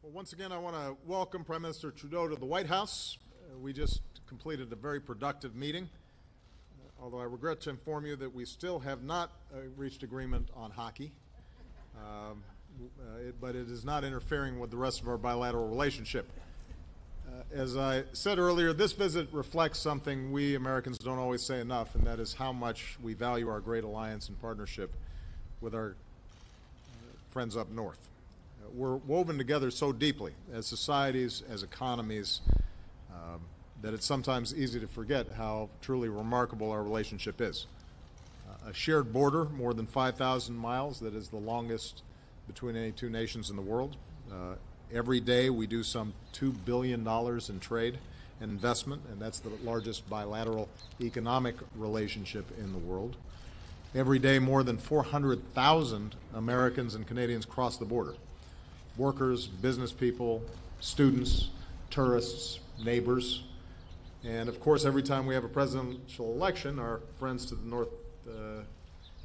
Well, once again, I want to welcome Prime Minister Trudeau to the White House. We just completed a very productive meeting, although I regret to inform you that we still have not reached agreement on hockey, but it is not interfering with the rest of our bilateral relationship. As I said earlier, this visit reflects something we Americans don't always say enough, and that is how much we value our great alliance and partnership with our friends up north. We're woven together so deeply as societies, as economies, that it's sometimes easy to forget how truly remarkable our relationship is. A shared border, more than 5,000 miles, that is the longest between any two nations in the world. Every day we do some $2 billion in trade and investment, and that's the largest bilateral economic relationship in the world. Every day more than 400,000 Americans and Canadians cross the border. Workers, business people, students, tourists, neighbors. And of course, every time we have a presidential election, our friends to the north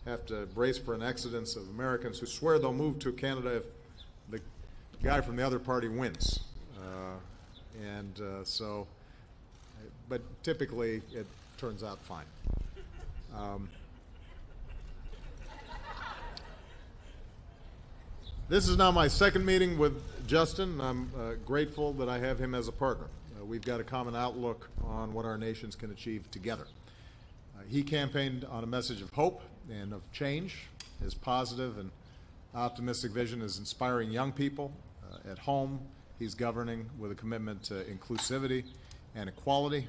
have to brace for an exodus of Americans who swear they'll move to Canada if the guy from the other party wins. But typically it turns out fine. This is now my second meeting with Justin. I'm grateful that I have him as a partner. We've got a common outlook on what our nations can achieve together. He campaigned on a message of hope and of change. His positive and optimistic vision is inspiring young people. At home, he's governing with a commitment to inclusivity and equality.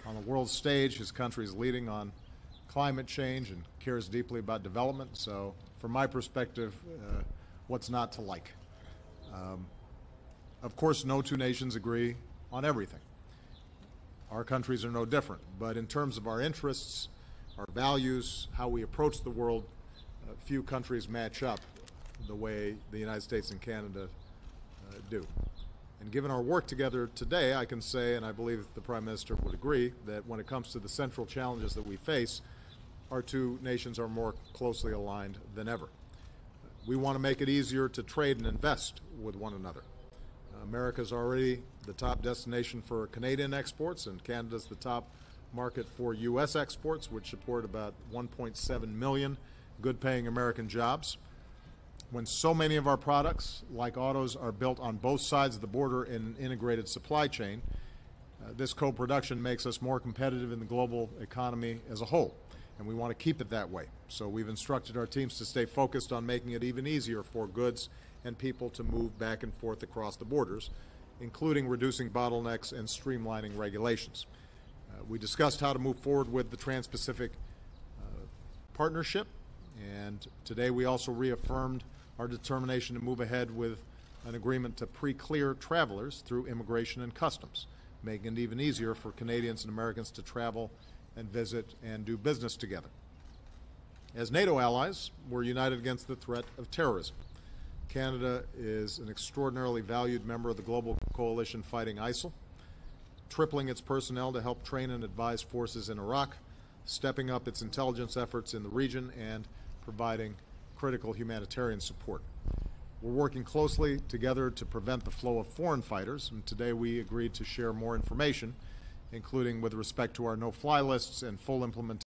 On the world stage, his country is leading on climate change and cares deeply about development. So from my perspective, what's not to like? Of course, no two nations agree on everything. Our countries are no different. But in terms of our interests, our values, how we approach the world, few countries match up the way the United States and Canada do. And given our work together today, I can say, and I believe the Prime Minister would agree, that when it comes to the central challenges that we face, our two nations are more closely aligned than ever. We want to make it easier to trade and invest with one another. America is already the top destination for Canadian exports, and Canada is the top market for U.S. exports, which support about 1.7 million good-paying American jobs. When so many of our products, like autos, are built on both sides of the border in an integrated supply chain, this co-production makes us more competitive in the global economy as a whole, and we want to keep it that way. So we've instructed our teams to stay focused on making it even easier for goods and people to move back and forth across the borders, including reducing bottlenecks and streamlining regulations. We discussed how to move forward with the Trans-Pacific Partnership, and today we also reaffirmed our determination to move ahead with an agreement to pre-clear travelers through immigration and customs, making it even easier for Canadians and Americans to travel and visit and do business together. As NATO allies, we're united against the threat of terrorism. Canada is an extraordinarily valued member of the global coalition fighting ISIL, tripling its personnel to help train and advise forces in Iraq, stepping up its intelligence efforts in the region, and providing critical humanitarian support. We're working closely together to prevent the flow of foreign fighters, and today we agreed to share more information, including with respect to our no-fly lists and full implementation